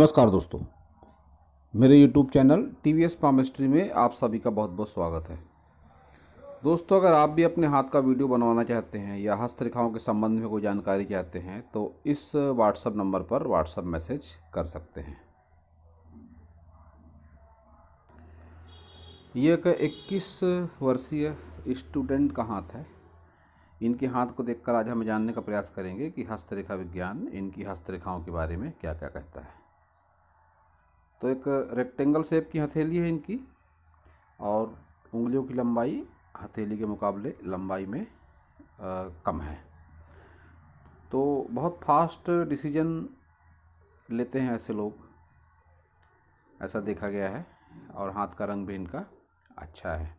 नमस्कार दोस्तों, मेरे YouTube चैनल TVS पामिस्ट्री में आप सभी का बहुत बहुत स्वागत है। दोस्तों, अगर आप भी अपने हाथ का वीडियो बनवाना चाहते हैं या हस्तरेखाओं के संबंध में कोई जानकारी चाहते हैं तो इस व्हाट्सएप नंबर पर व्हाट्सएप मैसेज कर सकते हैं। ये एक 21 वर्षीय स्टूडेंट का हाथ है। इनके हाथ को देखकर आज हम जानने का प्रयास करेंगे कि हस्तरेखा विज्ञान इनकी हस्तरेखाओं के बारे में क्या क्या कहता है। तो एक रेक्टेंगल शेप की हथेली है इनकी और उंगलियों की लंबाई हथेली के मुकाबले लंबाई में कम है। तो बहुत फास्ट डिसीजन लेते हैं ऐसे लोग, ऐसा देखा गया है। और हाथ का रंग भी इनका अच्छा है।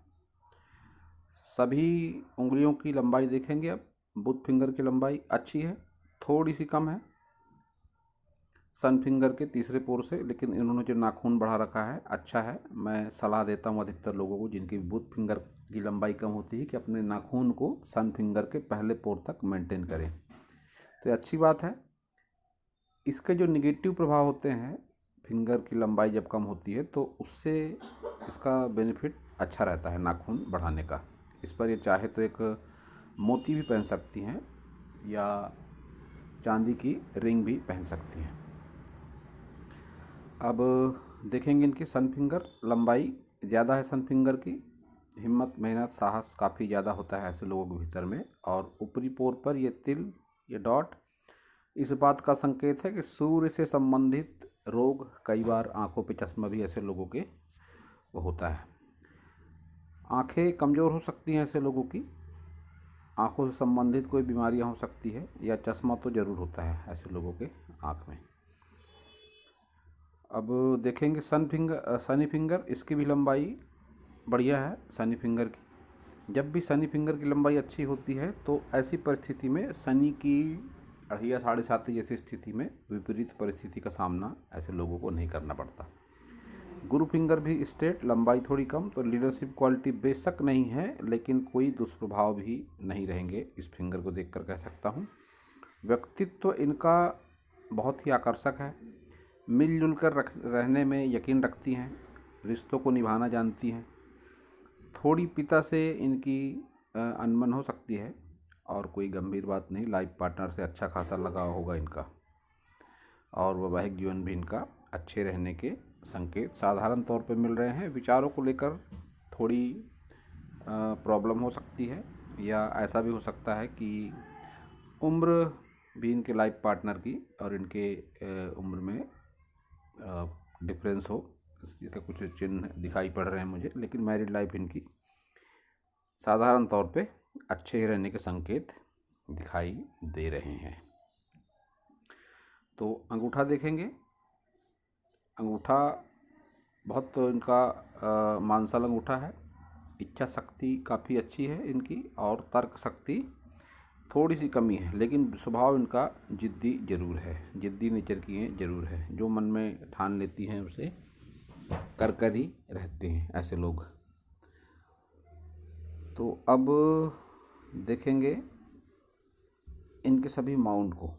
सभी उंगलियों की लंबाई देखेंगे अब। बुध फिंगर की लंबाई अच्छी है, थोड़ी सी कम है सन फिंगर के तीसरे पोर से, लेकिन इन्होंने जो नाखून बढ़ा रखा है अच्छा है। मैं सलाह देता हूँ अधिकतर लोगों को जिनकी बुध फिंगर की लंबाई कम होती है कि अपने नाखून को सन फिंगर के पहले पोर तक मेंटेन करें, तो ये अच्छी बात है। इसके जो निगेटिव प्रभाव होते हैं, फिंगर की लंबाई जब कम होती है तो उससे इसका बेनिफिट अच्छा रहता है नाखून बढ़ाने का। इस पर ये चाहे तो एक मोती भी पहन सकती हैं या चांदी की रिंग भी पहन सकती हैं। अब देखेंगे इनकी सन फिंगर लंबाई ज़्यादा है। सन फिंगर की हिम्मत, मेहनत, साहस काफ़ी ज़्यादा होता है ऐसे लोगों के भीतर में। और ऊपरी पोर पर ये तिल, ये डॉट इस बात का संकेत है कि सूर्य से संबंधित रोग, कई बार आंखों पे चश्मा भी ऐसे लोगों के वो होता है। आंखें कमज़ोर हो सकती हैं ऐसे लोगों की, आंखों से संबंधित कोई बीमारियां हो सकती है या चश्मा तो ज़रूर होता है ऐसे लोगों के आँख में। अब देखेंगे सनी फिंगर, इसकी भी लंबाई बढ़िया है सनी फिंगर की। जब भी सनी फिंगर की लंबाई अच्छी होती है तो ऐसी परिस्थिति में सनी की 8.5 साढ़े 7 जैसी स्थिति में विपरीत परिस्थिति का सामना ऐसे लोगों को नहीं करना पड़ता। गुरु फिंगर भी स्ट्रेट, लंबाई थोड़ी कम, तो लीडरशिप क्वालिटी बेशक नहीं है लेकिन कोई दुष्प्रभाव भी नहीं रहेंगे, इस फिंगर को देखकर कह सकता हूँ। व्यक्तित्व इनका बहुत ही आकर्षक है। मिलजुल कर रहने में यकीन रखती हैं, रिश्तों को निभाना जानती हैं। थोड़ी पिता से इनकी अनबन हो सकती है और कोई गंभीर बात नहीं। लाइफ पार्टनर से अच्छा खासा लगाव होगा इनका और वैवाहिक जीवन भी इनका अच्छे रहने के संकेत साधारण तौर पर मिल रहे हैं। विचारों को लेकर थोड़ी प्रॉब्लम हो सकती है या ऐसा भी हो सकता है कि उम्र भी इनके लाइफ पार्टनर की और इनके उम्र में डिफरेंस हो, इसका कुछ चिन्ह दिखाई पड़ रहे हैं मुझे। लेकिन मैरिड लाइफ इनकी साधारण तौर पे अच्छे रहने के संकेत दिखाई दे रहे हैं। तो अंगूठा देखेंगे। अंगूठा बहुत इनका मांसल अंगूठा है। इच्छा शक्ति काफ़ी अच्छी है इनकी और तर्क शक्ति थोड़ी सी कमी है, लेकिन स्वभाव इनका जिद्दी ज़रूर है, जिद्दी नेचर की हैं ज़रूर है। जो मन में ठान लेती हैं उसे कर कर ही रहते हैं ऐसे लोग। तो अब देखेंगे इनके सभी माउंट को।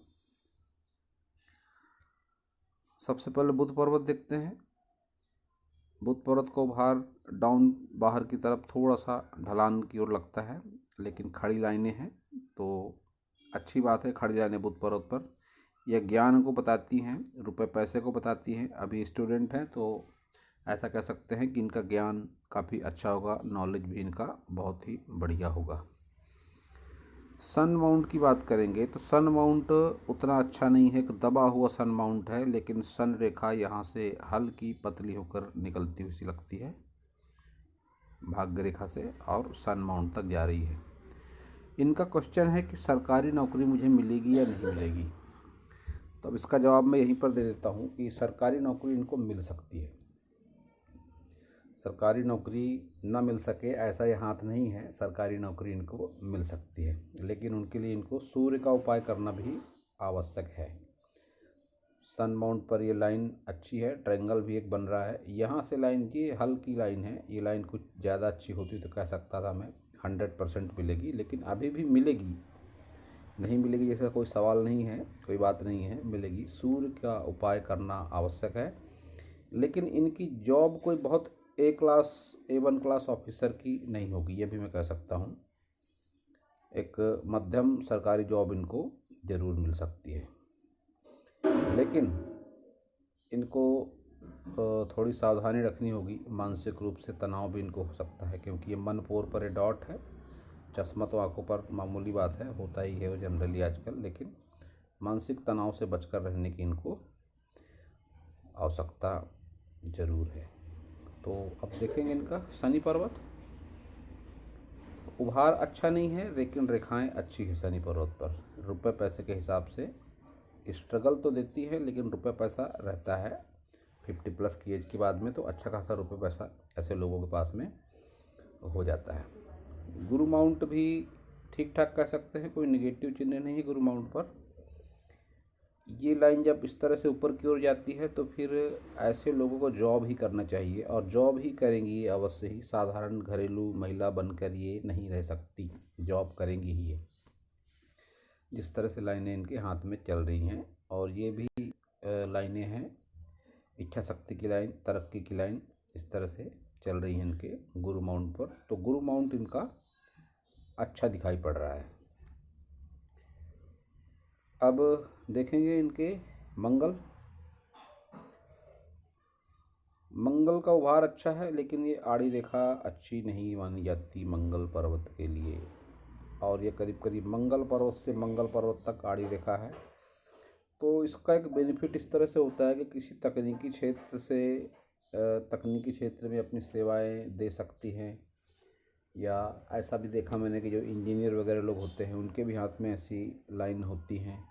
सबसे पहले बुध पर्वत देखते हैं। बुध पर्वत को डाउन बाहर की तरफ थोड़ा सा ढलान की ओर लगता है, लेकिन खड़ी लाइनें हैं तो अच्छी बात है। खड़ी लाइनें बुध पर्वत पर यह ज्ञान को बताती हैं, रुपए पैसे को बताती हैं। अभी स्टूडेंट हैं तो ऐसा कह सकते हैं कि इनका ज्ञान काफ़ी अच्छा होगा, नॉलेज भी इनका बहुत ही बढ़िया होगा। सन माउंट की बात करेंगे तो सन माउंट उतना अच्छा नहीं है, एक दबा हुआ सन माउंट है, लेकिन सन रेखा यहाँ से हल्की पतली होकर निकलती हुई सी लगती है भाग्य रेखा से और सन माउंट तक जा रही है। इनका क्वेश्चन है कि सरकारी नौकरी मुझे मिलेगी या नहीं मिलेगी। तो अब इसका जवाब मैं यहीं पर दे देता हूँ कि सरकारी नौकरी इनको मिल सकती है। सरकारी नौकरी ना मिल सके ऐसा ये हाथ नहीं है, सरकारी नौकरी इनको मिल सकती है, लेकिन उनके लिए इनको सूर्य का उपाय करना भी आवश्यक है। सन माउंट पर ये लाइन अच्छी है, ट्रायंगल भी एक बन रहा है। यहाँ से लाइन की हल्की लाइन है, ये लाइन कुछ ज़्यादा अच्छी होती तो कह सकता था मैं 100% मिलेगी, लेकिन अभी भी मिलेगी। नहीं मिलेगी जैसा कोई सवाल नहीं है, कोई बात नहीं है, मिलेगी। सूर्य का उपाय करना आवश्यक है, लेकिन इनकी जॉब कोई बहुत A1 क्लास ऑफिसर की नहीं होगी, ये भी मैं कह सकता हूँ। एक मध्यम सरकारी जॉब इनको ज़रूर मिल सकती है, लेकिन इनको थोड़ी सावधानी रखनी होगी। मानसिक रूप से तनाव भी इनको हो सकता है, क्योंकि ये मन पोर पर डॉट है। चश्मा तो आंखों पर मामूली बात है, होता ही है वो जनरली आजकल, लेकिन मानसिक तनाव से बचकर रहने की इनको आवश्यकता ज़रूर है। तो अब देखेंगे इनका शनि पर्वत। उभार अच्छा नहीं है, लेकिन रेखाएं अच्छी है शनि पर्वत पर। रुपए पैसे के हिसाब से स्ट्रगल तो देती है, लेकिन रुपए पैसा रहता है 50+ की एज के बाद में, तो अच्छा खासा रुपए पैसा ऐसे लोगों के पास में हो जाता है। गुरु माउंट भी ठीक ठाक कह सकते हैं, कोई निगेटिव चिन्ह नहीं है गुरु माउंट पर। ये लाइन जब इस तरह से ऊपर की ओर जाती है तो फिर ऐसे लोगों को जॉब ही करना चाहिए, और जॉब ही करेंगी ये अवश्य ही। साधारण घरेलू महिला बनकर ये नहीं रह सकती, जॉब करेंगी ही ये, जिस तरह से लाइनें इनके हाथ में चल रही हैं। और ये भी लाइनें हैं इच्छा शक्ति की लाइन, तरक्की की लाइन, इस तरह से चल रही हैं इनके गुरु माउंट पर। तो गुरु माउंट इनका अच्छा दिखाई पड़ रहा है। अब देखेंगे इनके मंगल। मंगल का उभार अच्छा है, लेकिन ये आड़ी रेखा अच्छी नहीं मानी जाती मंगल पर्वत के लिए। और ये करीब करीब मंगल पर्वत से मंगल पर्वत तक आड़ी रेखा है। तो इसका एक बेनिफिट इस तरह से होता है कि किसी तकनीकी क्षेत्र में अपनी सेवाएं दे सकती हैं, या ऐसा भी देखा मैंने कि जो इंजीनियर वगैरह लोग होते हैं उनके भी हाथ में ऐसी लाइन होती हैं।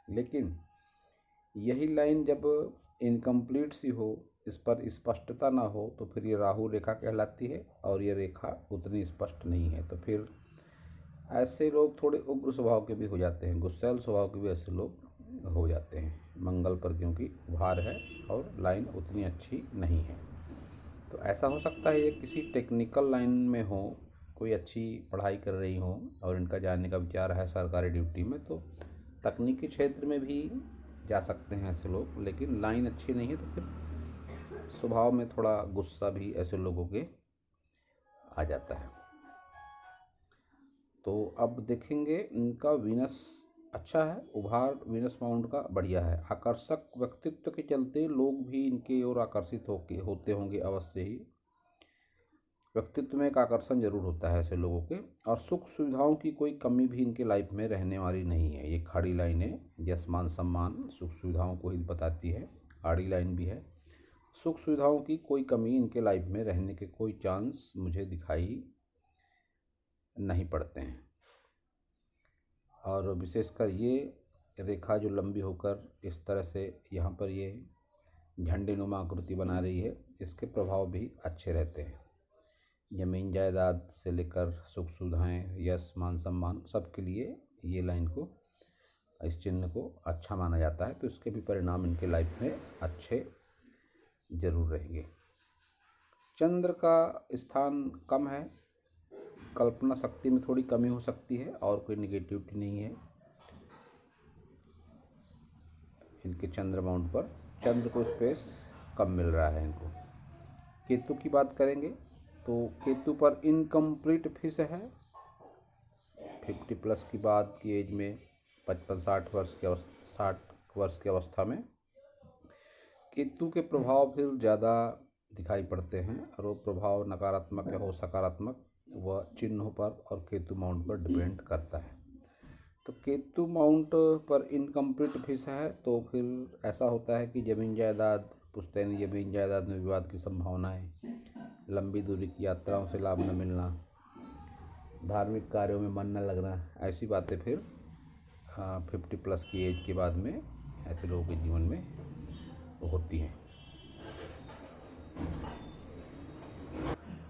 लेकिन यही लाइन जब इनकम्प्लीट सी हो, इस पर स्पष्टता ना हो, तो फिर ये राहु रेखा कहलाती है, और ये रेखा उतनी स्पष्ट नहीं है। तो फिर ऐसे लोग थोड़े उग्र स्वभाव के भी हो जाते हैं, गुस्सैल स्वभाव के भी ऐसे लोग हो जाते हैं मंगल पर, क्योंकि भार है और लाइन उतनी अच्छी नहीं है। तो ऐसा हो सकता है ये किसी टेक्निकल लाइन में हो, कोई अच्छी पढ़ाई कर रही हो और इनका जाने का विचार है सरकारी ड्यूटी में, तो तकनीकी क्षेत्र में भी जा सकते हैं ऐसे लोग। लेकिन लाइन अच्छी नहीं है तो फिर स्वभाव में थोड़ा गुस्सा भी ऐसे लोगों के आ जाता है। तो अब देखेंगे इनका वीनस अच्छा है, उभार वीनस माउंट का बढ़िया है। आकर्षक व्यक्तित्व के चलते लोग भी इनके ओर आकर्षित होते होंगे अवश्य ही। व्यक्तित्व में एक आकर्षण जरूर होता है ऐसे लोगों के। और सुख सुविधाओं की कोई कमी भी इनके लाइफ में रहने वाली नहीं है। ये खड़ी लाइन है, यश मान सम्मान सुख सुविधाओं को ही बताती है, आड़ी लाइन भी है। सुख सुविधाओं की कोई कमी इनके लाइफ में रहने के कोई चांस मुझे दिखाई नहीं पड़ते हैं। और विशेषकर ये रेखा जो लंबी होकर इस तरह से यहाँ पर ये झंडे नुमा आकृति बना रही है, इसके प्रभाव भी अच्छे रहते हैं। जमीन जायदाद से लेकर सुख सुविधाएं, यश मान सम्मान, सब के लिए ये लाइन को, इस चिन्ह को अच्छा माना जाता है। तो इसके भी परिणाम इनके लाइफ में अच्छे जरूर रहेंगे। चंद्र का स्थान कम है, कल्पना शक्ति में थोड़ी कमी हो सकती है, और कोई निगेटिविटी नहीं है इनके चंद्र माउंट पर। चंद्र को स्पेस कम मिल रहा है इनको। केतु की बात करेंगे तो केतु पर इनकम्प्लीट फिश है। 50+ की बाद की एज में 55-60 वर्ष की अवस्था में केतु के प्रभाव फिर ज़्यादा दिखाई पड़ते हैं, और वो प्रभाव नकारात्मक या हो सकारात्मक वह चिन्हों पर और केतु माउंट पर डिपेंड करता है। तो केतु माउंट पर इनकम्प्लीट फिश है, तो फिर ऐसा होता है कि ज़मीन जायदाद, पुश्तैनी ज़मीन जायदाद में विवाद की संभावनाएं, लंबी दूरी की यात्राओं से लाभ न मिलना, धार्मिक कार्यों में मन न लगना, ऐसी बातें फिर 50+ की एज के बाद में ऐसे लोगों के जीवन में होती हैं।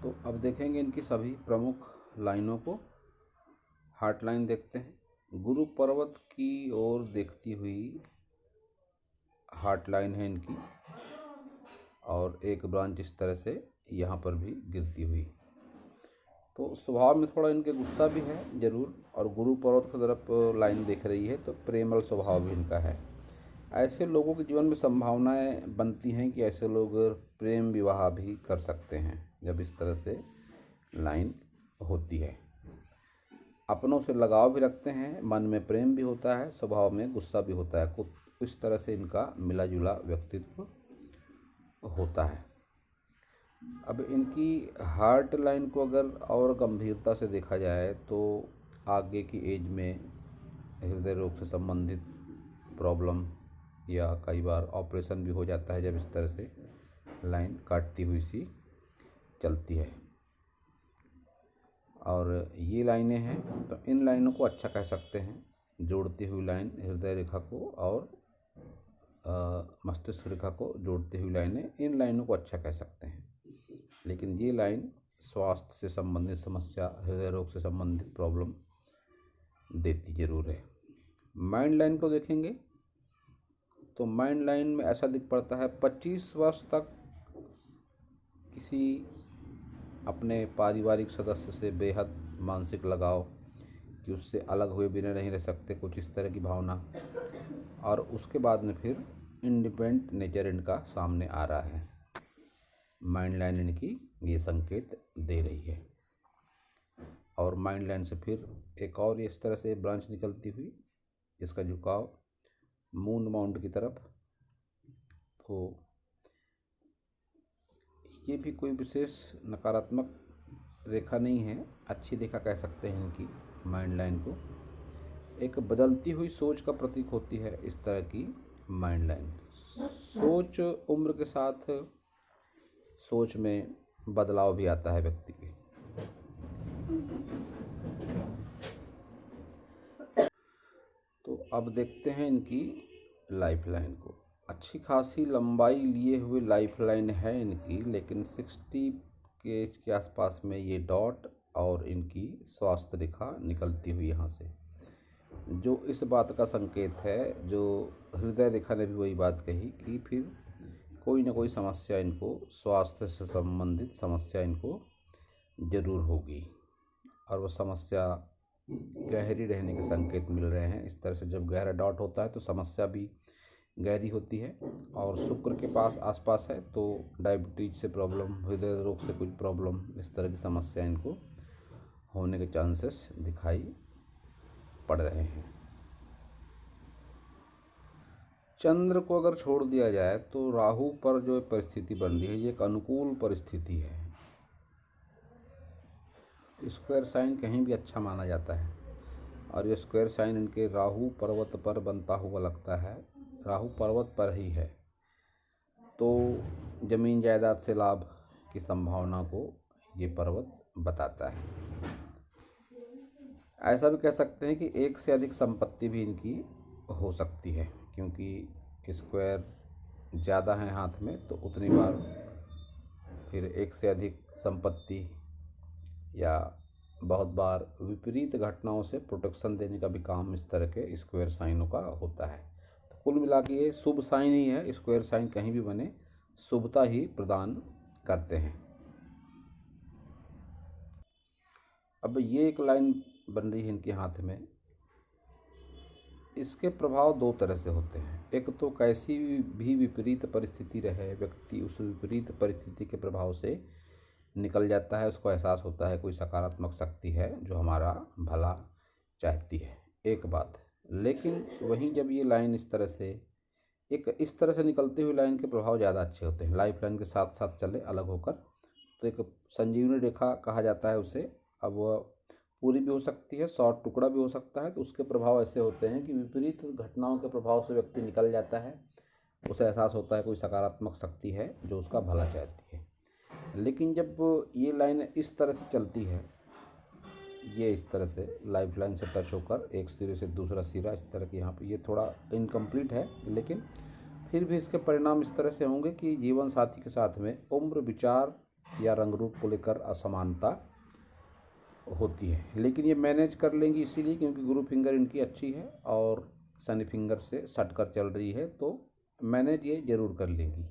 तो अब देखेंगे इनकी सभी प्रमुख लाइनों को। हार्ट लाइन देखते हैं। गुरु पर्वत की ओर देखती हुई हार्ट लाइन है इनकी, और एक ब्रांच इस तरह से यहाँ पर भी गिरती हुई। तो स्वभाव में थोड़ा इनके गुस्सा भी है ज़रूर, और गुरु पर्वत की तरफ लाइन दिख रही है तो प्रेमल स्वभाव भी इनका है। ऐसे लोगों के जीवन में संभावनाएं बनती हैं कि ऐसे लोग प्रेम विवाह भी कर सकते हैं जब इस तरह से लाइन होती है। अपनों से लगाव भी रखते हैं, मन में प्रेम भी होता है, स्वभाव में गुस्सा भी होता है। कुछ इस तरह से इनका मिला जुला व्यक्तित्व होता है। अब इनकी हार्ट लाइन को अगर और गंभीरता से देखा जाए तो आगे की एज में हृदय रोग से संबंधित प्रॉब्लम या कई बार ऑपरेशन भी हो जाता है जब इस तरह से लाइन काटती हुई सी चलती है। और ये लाइनें हैं तो इन लाइनों को अच्छा कह सकते हैं, जोड़ती हुई लाइन हृदय रेखा को और मस्तिष्क रेखा को जोड़ती हुई लाइनें, इन लाइनों को अच्छा कह सकते हैं। लेकिन ये लाइन स्वास्थ्य से संबंधित समस्या, हृदय रोग से संबंधित प्रॉब्लम देती ज़रूर है। माइंड लाइन को देखेंगे तो माइंड लाइन में ऐसा दिख पड़ता है 25 वर्ष तक किसी अपने पारिवारिक सदस्य से बेहद मानसिक लगाव कि उससे अलग हुए बिना नहीं रह सकते, कुछ इस तरह की भावना। और उसके बाद में फिर इंडिपेंडेंट नेचर इनका सामने आ रहा है। माइंड लाइन इनकी ये संकेत दे रही है। और माइंड लाइन से फिर एक और इस तरह से ब्रांच निकलती हुई जिसका झुकाव मून माउंट की तरफ, तो ये भी कोई विशेष नकारात्मक रेखा नहीं है, अच्छी रेखा कह सकते हैं इनकी माइंड लाइन को। एक बदलती हुई सोच का प्रतीक होती है इस तरह की माइंड लाइन। सोच उम्र के साथ सोच में बदलाव भी आता है व्यक्ति के। तो अब देखते हैं इनकी लाइफ लाइन को। अच्छी खासी लंबाई लिए हुए लाइफ लाइन है इनकी, लेकिन 60 के एज के आसपास में ये डॉट और इनकी स्वास्थ्य रेखा निकलती हुई यहाँ से, जो इस बात का संकेत है, जो हृदय रेखा ने भी वही बात कही कि फिर कोई ना कोई समस्या इनको, स्वास्थ्य से संबंधित समस्या इनको ज़रूर होगी। और वो समस्या गहरी रहने के संकेत मिल रहे हैं। इस तरह से जब गहरा डॉट होता है तो समस्या भी गहरी होती है। और शुक्र के पास आसपास है तो डायबिटीज से प्रॉब्लम, हृदय रोग से कुछ प्रॉब्लम, इस तरह की समस्या इनको होने के चांसेस दिखाई पड़ रहे हैं। चंद्र को अगर छोड़ दिया जाए तो राहु पर जो परिस्थिति बन रही है ये एक अनुकूल परिस्थिति है। स्क्वायर साइन कहीं भी अच्छा माना जाता है और ये स्क्वायर साइन इनके राहु पर्वत पर बनता हुआ लगता है। राहु पर्वत पर ही है तो जमीन जायदाद से लाभ की संभावना को ये पर्वत बताता है। ऐसा भी कह सकते हैं कि एक से अधिक संपत्ति भी इनकी हो सकती है, क्योंकि स्क्वायर ज़्यादा है हाथ में तो उतनी बार फिर एक से अधिक संपत्ति या बहुत बार विपरीत घटनाओं से प्रोटेक्शन देने का भी काम इस तरह के स्क्वायर साइनों का होता है। तो कुल मिला के ये शुभ साइन ही है। स्क्वायर साइन कहीं भी बने शुभता ही प्रदान करते हैं। अब ये एक लाइन बन रही है इनके हाथ में। इसके प्रभाव दो तरह से होते हैं। एक तो कैसी भी विपरीत परिस्थिति रहे, व्यक्ति उस विपरीत परिस्थिति के प्रभाव से निकल जाता है, उसको एहसास होता है कोई सकारात्मक शक्ति है जो हमारा भला चाहती है, एक बात। लेकिन वहीं जब ये लाइन इस तरह से निकलती हुई लाइन के प्रभाव ज़्यादा अच्छे होते हैं। लाइफ लाइन के साथ साथ चले अलग होकर तो एक संजीवनी रेखा कहा जाता है उसे। अब वह पूरी भी हो सकती है, शॉर्ट टुकड़ा भी हो सकता है। तो उसके प्रभाव ऐसे होते हैं कि विपरीत घटनाओं के प्रभाव से व्यक्ति निकल जाता है, उसे एहसास होता है कोई सकारात्मक शक्ति है जो उसका भला चाहती है। लेकिन जब ये लाइन इस तरह से चलती है, ये इस तरह से लाइफ लाइन से टच होकर एक सिरे से दूसरा सिरा, इस तरह की यहाँ पे ये थोड़ा इनकम्प्लीट है, लेकिन फिर भी इसके परिणाम इस तरह से होंगे कि जीवन साथी के साथ में उम्र, विचार या रंग रूप को लेकर असमानता होती है। लेकिन ये मैनेज कर लेंगी इसीलिए क्योंकि गुरु फिंगर इनकी अच्छी है और शनि फिंगर से सट कर चल रही है, तो मैनेज ये ज़रूर कर लेंगी।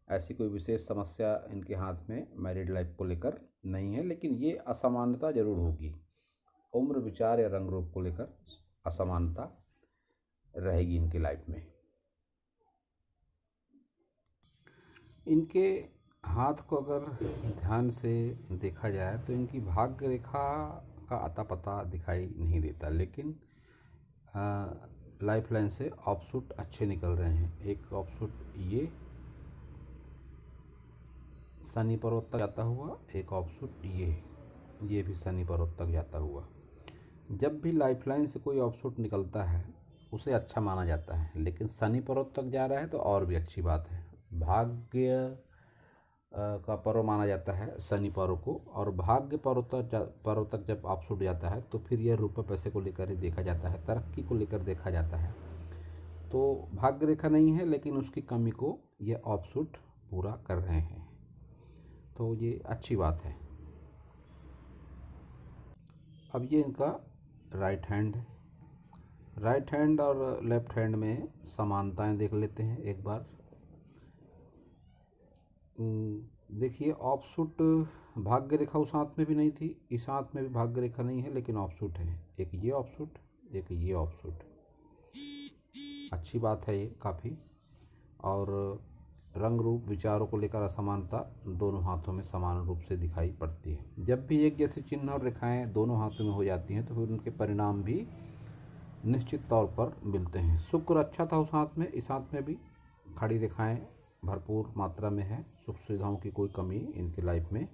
ऐसी कोई विशेष समस्या इनके हाथ में मैरिड लाइफ को लेकर नहीं है, लेकिन ये असमानता जरूर होगी। उम्र, विचार या रंग रूप को लेकर असमानता रहेगी इनकी लाइफ में। इनके हाथ को अगर ध्यान से देखा जाए तो इनकी भाग्य रेखा का अता पता दिखाई नहीं देता, लेकिन लाइफ लाइन से ऑफशूट अच्छे निकल रहे हैं। एक ऑफशूट ये शनि पर्वत तक जाता हुआ, एक ऑफशूट ये भी शनि पर्वत तक जाता हुआ। जब भी लाइफ लाइन से कोई ऑफशूट निकलता है उसे अच्छा माना जाता है, लेकिन शनि पर्वत तक जा रहा है तो और भी अच्छी बात है। भाग्य का पर्व माना जाता है शनि पर्व को, और भाग्य पर्व तक जब ऑफशूट जाता है तो फिर यह रुपये पैसे को लेकर ही देखा जाता है, तरक्की को लेकर देखा जाता है। तो भाग्य रेखा नहीं है, लेकिन उसकी कमी को ये ऑफशूट पूरा कर रहे हैं, तो ये अच्छी बात है। अब ये इनका राइट हैंड है। राइट हैंड और लेफ्ट हैंड में समानताएं देख लेते हैं एक बार। देखिए, ऑफशूट भाग्य रेखा उस हाथ में भी नहीं थी, इस हाथ में भी भाग्य रेखा नहीं है, लेकिन ऑफशूट है। एक ये ऑफशूट, एक ये ऑफशूट। अच्छी बात है ये काफ़ी। और रंग रूप, विचारों को लेकर असमानता दोनों हाथों में समान रूप से दिखाई पड़ती है। जब भी एक जैसे चिन्ह और रेखाएं दोनों हाथों में हो जाती हैं तो फिर उनके परिणाम भी निश्चित तौर पर मिलते हैं। शुक्र अच्छा था उस हाथ में, इस हाथ में भी खड़ी रेखाएं भरपूर मात्रा में है। सुख सुविधाओं की कोई कमी इनकी लाइफ में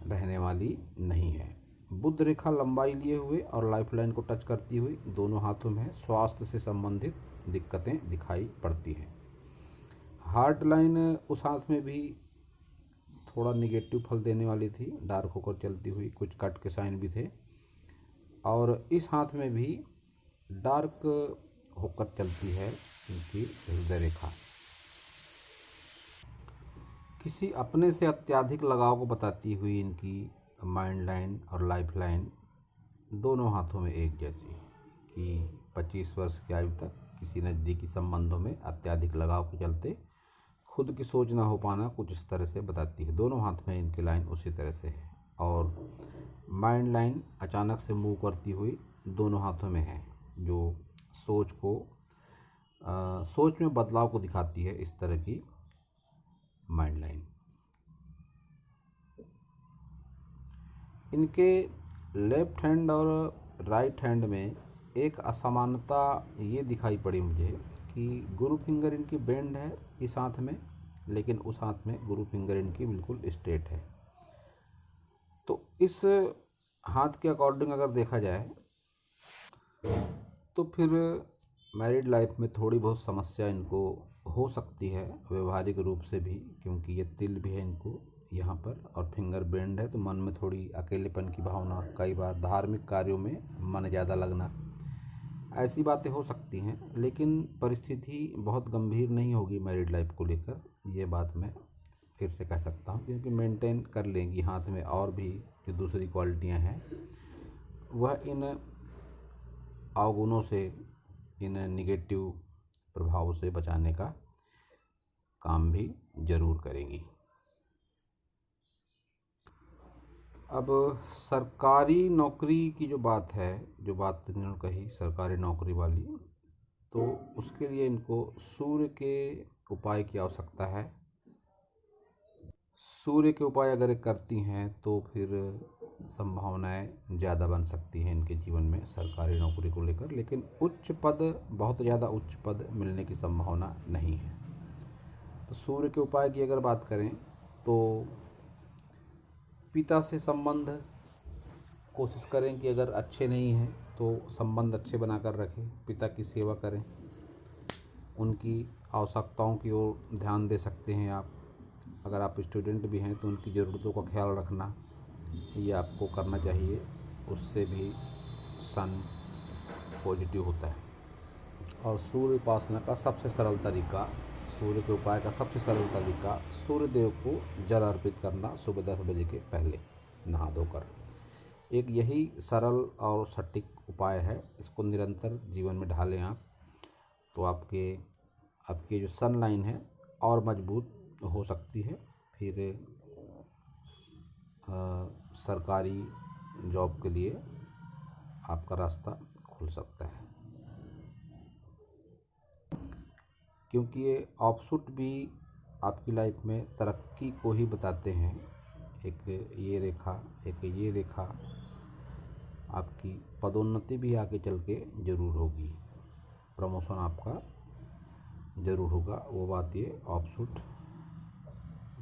रहने वाली नहीं है। बुध रेखा लंबाई लिए हुए और लाइफ लाइन को टच करती हुई दोनों हाथों में है। स्वास्थ्य से संबंधित दिक्कतें दिखाई पड़ती हैं। हार्ट लाइन उस हाथ में भी थोड़ा निगेटिव फल देने वाली थी, डार्क होकर चलती हुई, कुछ कट के साइन भी थे। और इस हाथ में भी डार्क होकर चलती है इनकी हृदय रेखा। किसी अपने से अत्यधिक लगाव को बताती हुई इनकी माइंड लाइन और लाइफ लाइन दोनों हाथों में एक जैसी, कि 25 वर्ष की आयु तक किसी नज़दीकी संबंधों में अत्यधिक लगाव के चलते खुद की सोच ना हो पाना, कुछ इस तरह से बताती है। दोनों हाथ में इनकी लाइन उसी तरह से है। और माइंड लाइन अचानक से मूव करती हुई दोनों हाथों में है, जो सोच में बदलाव को दिखाती है, इस तरह की माइंड लाइन। इनके लेफ्ट हैंड और राइट हैंड में एक असमानता ये दिखाई पड़ी मुझे कि गुरु फिंगर इनकी बेंड है इस हाथ में, लेकिन उस हाथ में गुरु फिंगर इनकी बिल्कुल स्ट्रेट है। तो इस हाथ के अकॉर्डिंग अगर देखा जाए तो फिर मैरिड लाइफ में थोड़ी बहुत समस्या इनको हो सकती है व्यवहारिक रूप से भी, क्योंकि ये तिल भी है इनको यहाँ पर और फिंगर बेंड है, तो मन में थोड़ी अकेलेपन की भावना, कई बार धार्मिक कार्यों में मन ज़्यादा लगना, ऐसी बातें हो सकती हैं। लेकिन परिस्थिति बहुत गंभीर नहीं होगी मैरिड लाइफ को लेकर, ये बात मैं फिर से कह सकता हूँ, क्योंकि मेंटेन कर लेंगी। हाथ में और भी जो दूसरी क्वालिटियाँ हैं वह इन अवगुणों से, इन निगेटिव प्रभाव से बचाने का काम भी जरूर करेंगी। अब सरकारी नौकरी की जो बात है, जो बात इन्होंने कही सरकारी नौकरी वाली, तो उसके लिए इनको सूर्य के उपाय की आवश्यकता है। सूर्य के उपाय अगर करती हैं तो फिर संभावनाएं ज़्यादा बन सकती हैं इनके जीवन में सरकारी नौकरी को लेकर, लेकिन उच्च पद, बहुत ज़्यादा उच्च पद मिलने की संभावना नहीं है। तो सूर्य के उपाय की अगर बात करें तो पिता से संबंध कोशिश करें कि अगर अच्छे नहीं हैं तो संबंध अच्छे बनाकर रखें, पिता की सेवा करें, उनकी आवश्यकताओं की ओर ध्यान दे सकते हैं आप। अगर आप स्टूडेंट भी हैं तो उनकी ज़रूरतों का ख्याल रखना ये आपको करना चाहिए, उससे भी सन पॉजिटिव होता है। और सूर्य उपासना का सबसे सरल तरीका, सूर्य के उपाय का सबसे सरल तरीका, सूर्य देव को जल अर्पित करना सुबह 10 बजे के पहले नहा धोकर। एक यही सरल और सटीक उपाय है, इसको निरंतर जीवन में ढालें आप, तो आपकी जो सन लाइन है और मजबूत हो सकती है, फिर सरकारी जॉब के लिए आपका रास्ता खुल सकता है, क्योंकि ये ऑफशूट भी आपकी लाइफ में तरक्की को ही बताते हैं। एक ये रेखा आपकी पदोन्नति भी आगे चल के ज़रूर होगी, प्रमोशन आपका ज़रूर होगा, वो बात ये ऑफशूट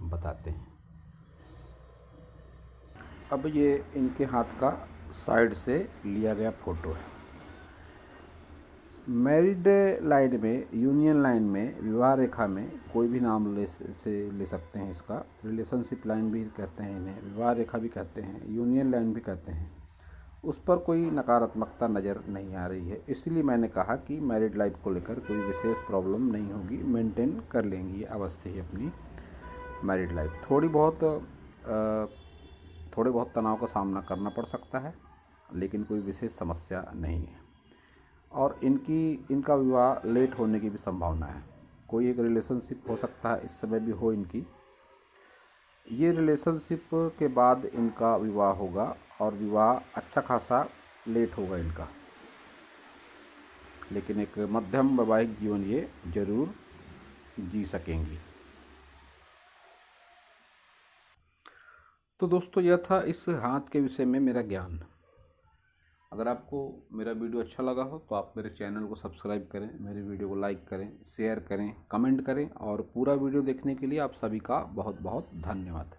बताते हैं। अब ये इनके हाथ का साइड से लिया गया फोटो है। मैरिड लाइन में, यूनियन लाइन में, विवाह रेखा में कोई भी नाम ले सकते हैं। इसका रिलेशनशिप लाइन भी कहते हैं, इन्हें विवाह रेखा भी कहते हैं, यूनियन लाइन भी कहते हैं। उस पर कोई नकारात्मकता नज़र नहीं आ रही है, इसलिए मैंने कहा कि मैरिड लाइफ को लेकर कोई विशेष प्रॉब्लम नहीं होगी, मेंटेन कर लेंगी अवश्य ही अपनी मैरिड लाइफ। थोड़े बहुत तनाव का सामना करना पड़ सकता है, लेकिन कोई विशेष समस्या नहीं है। और इनका विवाह लेट होने की भी संभावना है। कोई एक रिलेशनशिप हो सकता है, इस समय भी हो इनकी, ये रिलेशनशिप के बाद इनका विवाह होगा और विवाह अच्छा खासा लेट होगा इनका, लेकिन एक मध्यम वैवाहिक जीवन ये जरूर जी सकेंगी। तो दोस्तों, यह था इस हाथ के विषय में मेरा ज्ञान। अगर आपको मेरा वीडियो अच्छा लगा हो तो आप मेरे चैनल को सब्सक्राइब करें, मेरे वीडियो को लाइक करें, शेयर करें, कमेंट करें, और पूरा वीडियो देखने के लिए आप सभी का बहुत बहुत धन्यवाद।